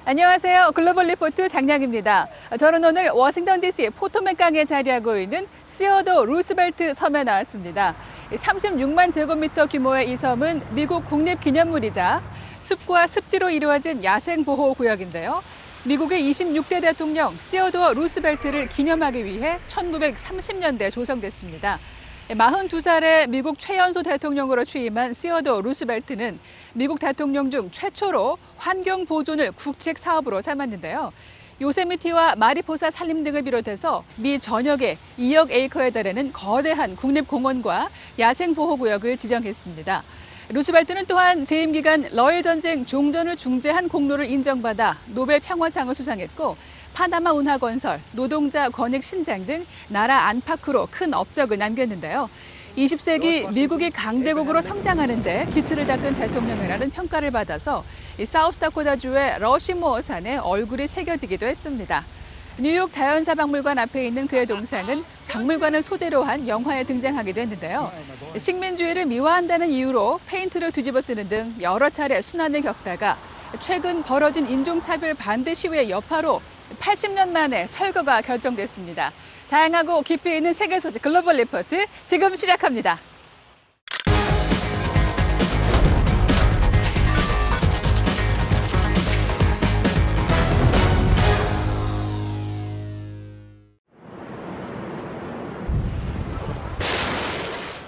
안녕하세요. 글로벌 리포트 장량입니다. 저는 오늘 워싱턴 DC 포토맥 강에 자리하고 있는 시어도 루스벨트 섬에 나왔습니다. 36만 제곱미터 규모의 이 섬은 미국 국립기념물이자 숲과 습지로 이루어진 야생보호구역인데요. 미국의 26대 대통령 시어도어 루스벨트를 기념하기 위해 1930년대 조성됐습니다. 42살의 미국 최연소 대통령으로 취임한 시어도어 루스벨트는 미국 대통령 중 최초로 환경 보존을 국책 사업으로 삼았는데요. 요세미티와 마리포사 산림 등을 비롯해서 미 전역에 2억 에이커에 달하는 거대한 국립공원과 야생보호구역을 지정했습니다. 루스벨트는 또한 재임 기간 러일 전쟁 종전을 중재한功勞를 인정받아 노벨 평화상을 수상했고 파나마 운하건설, 노동자 권익 신장 등 나라 안팎으로 큰 업적을 남겼는데요. 20세기 미국이 강대국으로 성장하는 데 기틀을 닦은 대통령이라는 평가를 받아서 사우스다코타주의 러시모어 산에 얼굴이 새겨지기도 했습니다. 뉴욕 자연사박물관 앞에 있는 그의 동상은 박물관을 소재로 한 영화에 등장하기도 했는데요. 식민주의를 미화한다는 이유로 페인트를 뒤집어 쓰는 등 여러 차례 순환을 겪다가 최근 벌어진 인종차별 반대 시위의 여파로 80년 만에 철거가 결정됐습니다. 다양하고 깊이 있는 세계 소식 글로벌 리포트 지금 시작합니다.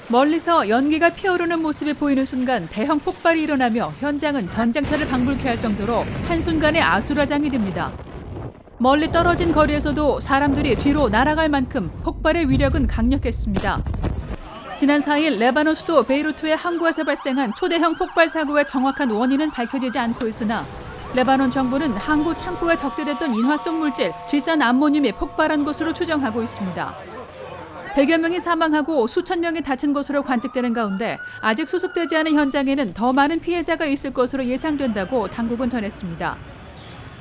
멀리서 연기가 피어오르는 모습이 보이는 순간 대형 폭발이 일어나며 현장은 전쟁터를 방불케 할 정도로 한순간에 아수라장이 됩니다. 멀리 떨어진 거리에서도 사람들이 뒤로 날아갈 만큼 폭발의 위력은 강력했습니다. 지난 4일 레바논 수도 베이루트의 항구에서 발생한 초대형 폭발 사고의 정확한 원인은 밝혀지지 않고 있으나 레바논 정부는 항구 창고에 적재됐던 인화성 물질 질산 암모늄이 폭발한 것으로 추정하고 있습니다. 100여 명이 사망하고 수천 명이 다친 것으로 관측되는 가운데 아직 수습되지 않은 현장에는 더 많은 피해자가 있을 것으로 예상된다고 당국은 전했습니다.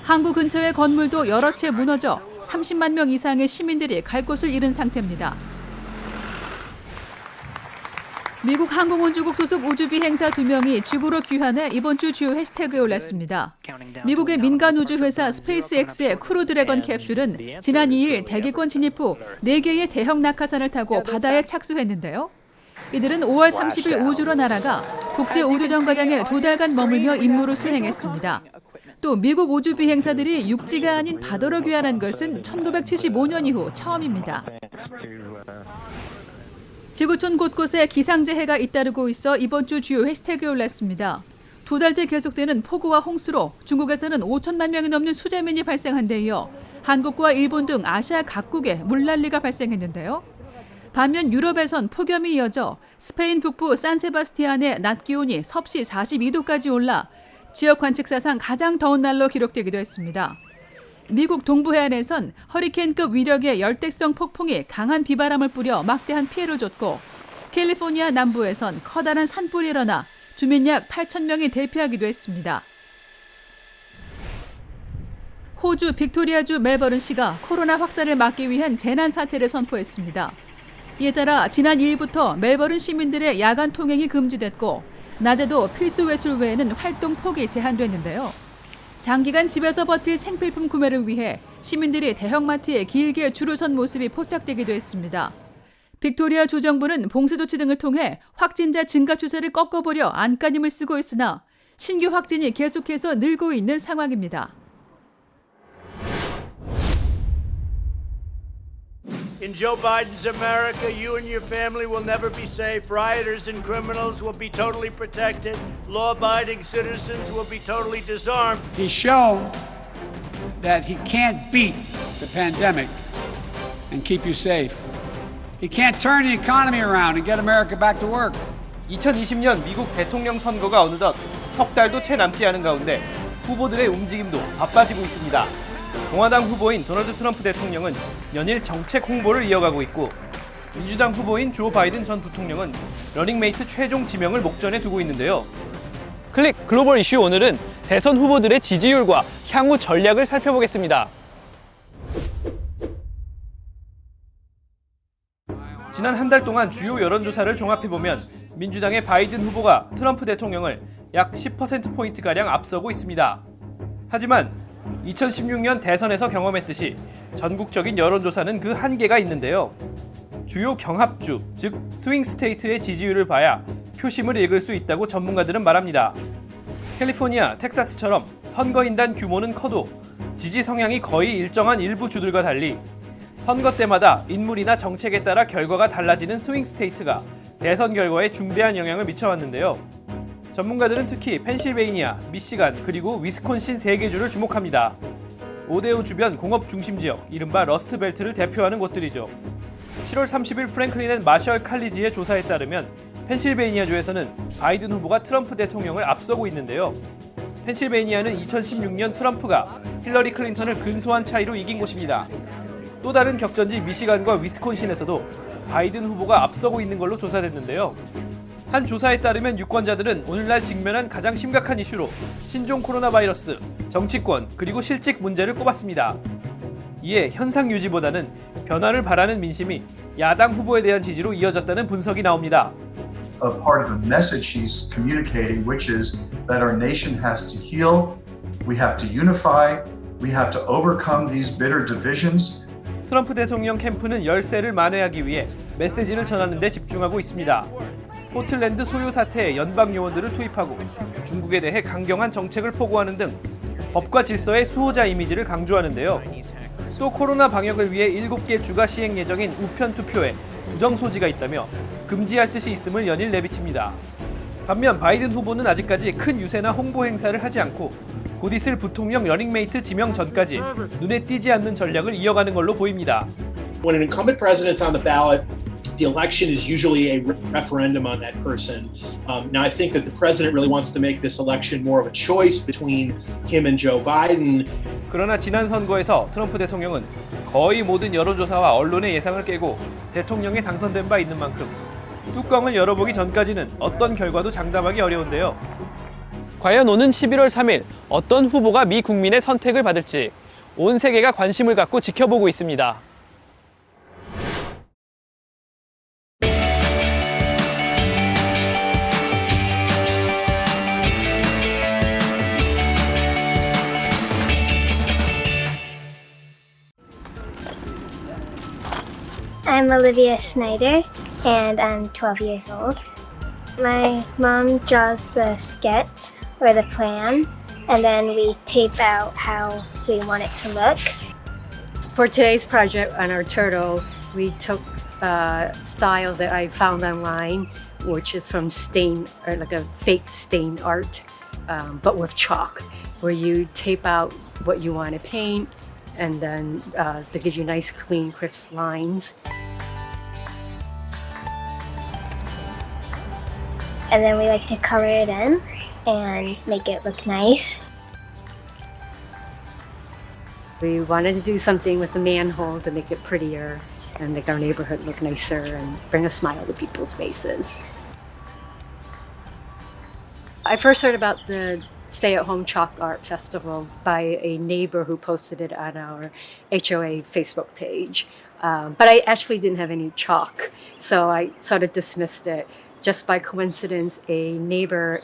항구 근처의 건물도 여러 채 무너져 30만 명 이상의 시민들이 갈 곳을 잃은 상태입니다. 미국 항공운주국 소속 우주비행사 2명이 지구로 귀환해 이번 주 주요 해시태그에 올랐습니다. 미국의 민간 우주회사 스페이스X의 크루 드래건 캡슐은 지난 2일 대기권 진입 후 4개의 대형 낙하산을 타고 바다에 착수했는데요. 이들은 5월 30일 우주로 날아가 국제우주정거장에 2달간 머물며 임무를 수행했습니다. 또 미국 우주 비행사들이 육지가 아닌 바다로 귀환한 것은 1975년 이후 처음입니다. 지구촌 곳곳에 기상재해가 잇따르고 있어 이번 주 주요 해시태그에 올랐습니다. 2달째 계속되는 폭우와 홍수로 중국에서는 5천만 명이 넘는 수재민이 발생한 데 이어 한국과 일본 등 아시아 각국에 물난리가 발생했는데요. 반면 유럽에선 폭염이 이어져 스페인 북부 산세바스티안의 낮 기온이 섭씨 42도까지 올라 지역 관측사상 가장 더운 날로 기록되기도 했습니다. 미국 동부 해안에선 허리케인급 위력의 열대성 폭풍이 강한 비바람을 뿌려 막대한 피해를 줬고 캘리포니아 남부에선 커다란 산불이 일어나 주민 약 8천 명이 대피하기도 했습니다. 호주 빅토리아주 멜버른시가 코로나 확산을 막기 위한 재난 사태를 선포했습니다. 이에 따라 지난 2일부터 멜버른 시민들의 야간 통행이 금지됐고 낮에도 필수 외출 외에는 활동 폭이 제한됐는데요. 장기간 집에서 버틸 생필품 구매를 위해 시민들이 대형마트에 길게 줄을 선 모습이 포착되기도 했습니다. 빅토리아 주정부는 봉쇄 조치 등을 통해 확진자 증가 추세를 꺾어보려 안간힘을 쓰고 있으나 신규 확진이 계속해서 늘고 있는 상황입니다. In Joe Biden's America, you and your family will never be safe. Rioters and criminals will be totally protected. Law-abiding citizens will be totally disarmed. He's shown that he can't beat the pandemic and keep you safe. He can't turn the economy around and get America back to work. 2020년 미국 대통령 선거가 어느덧 석 달도 채 남지 않은 가운데 후보들의 움직임도 바빠지고 있습니다. 공화당 후보인 도널드 트럼프 대통령은 연일 정책 홍보를 이어가고 있고 민주당 후보인 조 바이든 전 부통령은 러닝메이트 최종 지명을 목전에 두고 있는데요. 클릭 글로벌 이슈 오늘은 대선 후보들의 지지율과 향후 전략을 살펴보겠습니다. 지난 한 달 동안 주요 여론조사를 종합해보면 민주당의 바이든 후보가 트럼프 대통령을 약 10%포인트가량 앞서고 있습니다. 하지만 2016년 대선에서 경험했듯이 전국적인 여론조사는 그 한계가 있는데요. 주요 경합주, 즉 스윙 스테이트의 지지율을 봐야 표심을 읽을 수 있다고 전문가들은 말합니다. 캘리포니아, 텍사스처럼 선거인단 규모는 커도 지지 성향이 거의 일정한 일부 주들과 달리 선거 때마다 인물이나 정책에 따라 결과가 달라지는 스윙 스테이트가 대선 결과에 중대한 영향을 미쳐왔는데요. 전문가들은 특히 펜실베이니아, 미시간, 그리고 위스콘신 3개 주를 주목합니다. 오데오 주변 공업 중심 지역, 이른바 러스트벨트를 대표하는 곳들이죠. 7월 30일 프랭클린 앤 마셜 칼리지의 조사에 따르면 펜실베이니아주에서는 바이든 후보가 트럼프 대통령을 앞서고 있는데요. 펜실베이니아는 2016년 트럼프가 힐러리 클린턴을 근소한 차이로 이긴 곳입니다. 또 다른 격전지 미시간과 위스콘신에서도 바이든 후보가 앞서고 있는 걸로 조사됐는데요. 한 조사에 따르면 유권자들은 오늘날 직면한 가장 심각한 이슈로 신종 코로나 바이러스, 정치권, 그리고 실직 문제를 꼽았습니다. 이에 현상 유지보다는 변화를 바라는 민심이 야당 후보에 대한 지지로 이어졌다는 분석이 나옵니다. A part of the message he's communicating, which is that our nation has to heal, we have to unify, we have to overcome these bitter divisions. 트럼프 대통령 캠프는 열세를 만회하기 위해 메시지를 전하는 데 집중하고 있습니다. 포틀랜드 소요 사태에 연방 요원들을 투입하고 중국에 대해 강경한 정책을 포고하는 등 법과 질서의 수호자 이미지를 강조하는데요. 또 코로나 방역을 위해 7개 주가 시행 예정인 우편 투표에 부정 소지가 있다며 금지할 뜻이 있음을 연일 내비칩니다. 반면 바이든 후보는 아직까지 큰 유세나 홍보 행사를 하지 않고 곧 있을 부통령 러닝메이트 지명 전까지 눈에 띄지 않는 전략을 이어가는 걸로 보입니다. When an incumbent president's on the ballot, the election is usually a referendum on that person. Now, I think that the president really wants to make this election more of a choice between him and Joe Biden. 그러나 지난 선거에서 트럼프 대통령은 거의 모든 여론조사와 언론의 예상을 깨고 대통령에 당선된 바 있는 만큼 뚜껑을 열어보기 전까지는 어떤 결과도 장담하기 어려운데요. 과연 오는 11월 3일 어떤 후보가 미 국민의 선택을 받을지 온 세계가 관심을 갖고 지켜보고 있습니다. I'm Olivia Snyder, and I'm 12 years old. My mom draws the sketch or the plan, and then we tape out how we want it to look. For today's project on our turtle, we took a style that I found online, which is from stain, or like a fake stain art, but with chalk, where you tape out what you want to paint, and then to give you nice, clean, crisp lines. And then we like to color it in and make it look nice. We wanted to do something with the manhole to make it prettier and make our neighborhood look nicer and bring a smile to people's faces. I first heard about the Stay-at-Home Chalk Art Festival by a neighbor who posted it on our HOA Facebook page. But I actually didn't have any chalk, so I sort of dismissed it. Just by coincidence, a neighbor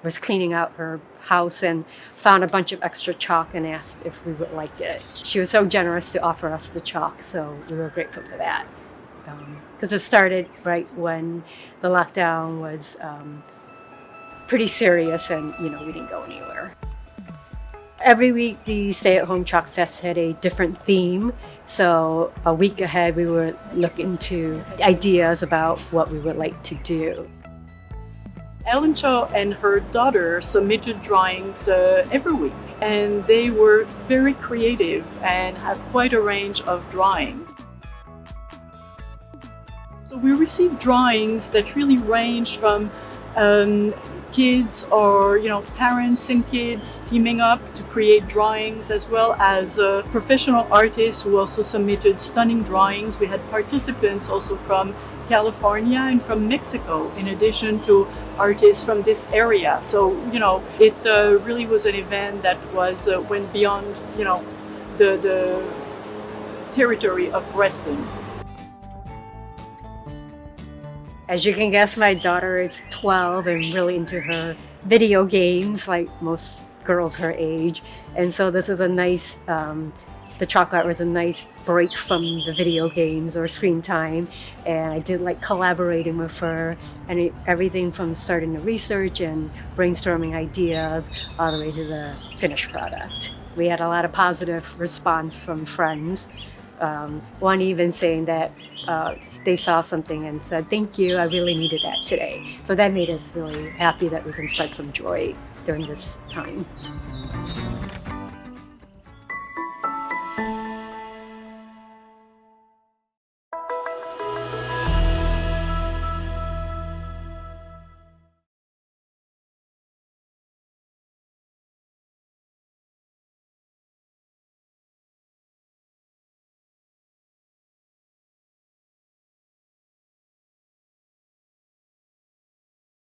was cleaning out her house and found a bunch of extra chalk and asked if we would like it. She was so generous to offer us the chalk, so we were grateful for that. Because it started right when the lockdown was pretty serious and, we didn't go anywhere. Every week, the Stay-at-Home Chalk Fest had a different theme. So a week ahead, we would look into ideas about what we would like to do. Ellen Cho and her daughter submitted drawings every week, and they were very creative and have quite a range of drawings. So we received drawings that really range from kids or parents and kids teaming up to create drawings, as well as professional artists who also submitted stunning drawings. We had participants also from California and from Mexico, in addition to artists from this area. So it really was an event that went beyond the territory of wrestling. As you can guess, my daughter is 12 and really into her video games, like most girls her age. And so this is a nice, the chalk art was a nice break from the video games or screen time. And I did like collaborating with her and everything from starting the research and brainstorming ideas all the way to the finished product. We had a lot of positive response from friends. One even saying that they saw something and said, "Thank you, I really needed that today." So that made us really happy that we can spread some joy during this time.